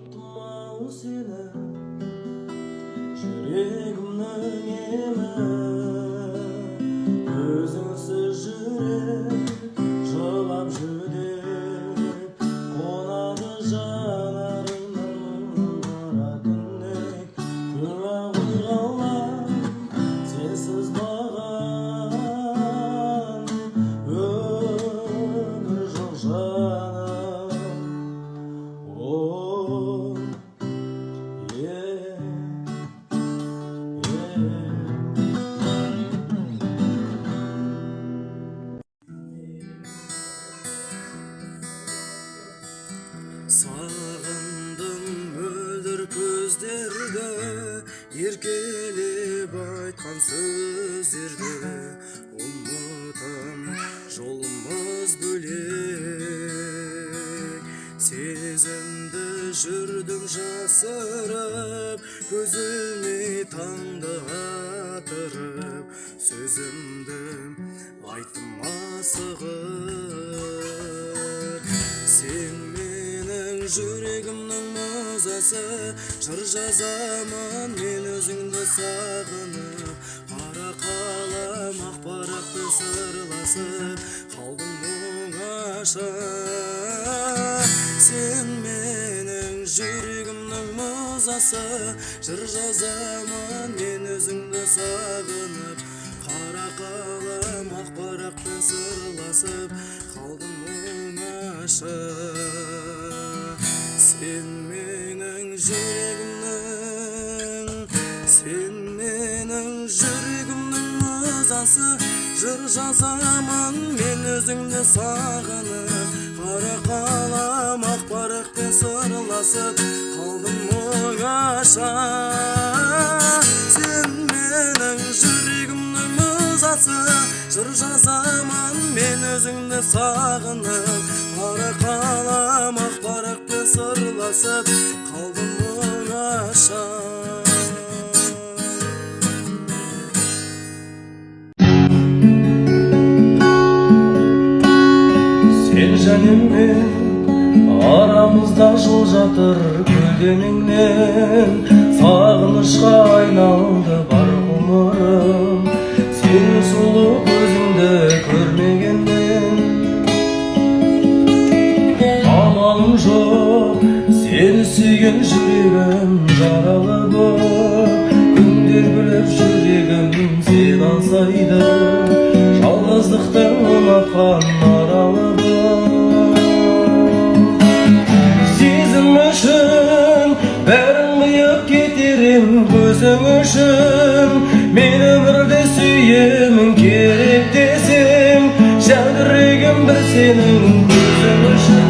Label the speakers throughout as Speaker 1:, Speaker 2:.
Speaker 1: Таптым-ау сені жүрегімнің емі, өзіңсіз жүрек жылап жүдеп, қонады жанарымнан қара түнек. Күлә қойғанлар сенсіз маған өмір жоқ жаным. Сағындым мөлдір көздерді, еркелеп айтқан сөздерді. Ұмытам жолымыз бөлек, сезімді жүрдім жасырып, көзіме таңды атырып, сөзімді айттым асығып. Сен жүрегімнің мазасы, жыр жазамын мен өзіңді сағынып. Қара қалам ақ парақты сырласып, қалдым оңаша. Сен менің жүрегімнің мазасы, жыр жазамын мен өзіңді сағынып. Қара қалам ақ парақты сырласып, қалдым оңаша. Сен менің жүрегімнің мазасы, жыр жазамын мен өзіңді сағынып. Қара қалам ақ парақпен сырласып, қалдым оңаша. Сен менің жүрегімнің мазасы, жыр жазамын мен өзіңді сағынып. Қара қалам ақ парақпен сырласып, қалдым оңаша. Сен және мен арамызда жол жатыр көлденеңнен, сағынышқа айналды бар ғұмырым. Сенің сұлу көзіңді көрмегенмен амалым жоқ, сені сүйген жүрегім жаралы боп. Күндер біліп жүрегім сен аңсайды, жалғыздықтың ұнатқан аралы боп. Сезім үшін бәрін қиып кетерім көзің үшін. Мен өмірді сүйемін керек десең, жәудірегім бір сенің көзің үшін.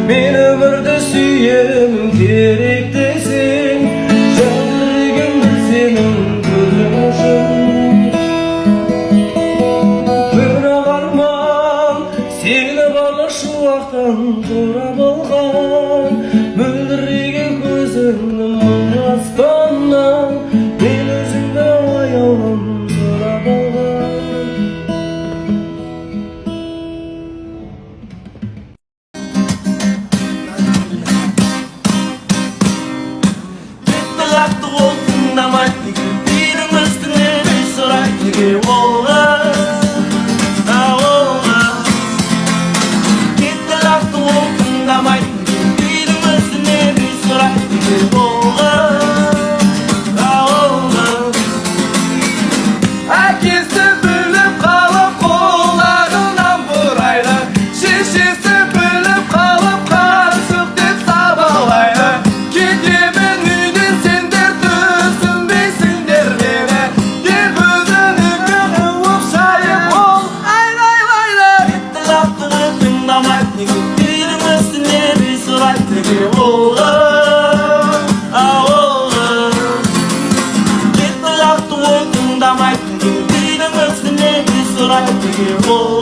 Speaker 1: Мен өмірді сүйемін керек десең, жүрегім бір сенің көзің үшін. Бірақ арман сені барлық шуақтан құрап алған, мөлдіреген көзіңнің мың аспаннан мен өзіңді аяулым сұрап алған.
Speaker 2: Лақты ол тыңдамайды, бидің үстінен үй сұрайды, неге олға. Кетті лақты ол тыңдамайды, бидің үстінен үй сұрайды, неге олға. Әкесі біліп қалып қолағынан бұрайды, шешесі біліп қалып қаршық деп сабалайды. Кетемін үйден сендер түсінбейсіңдер мен. сене ол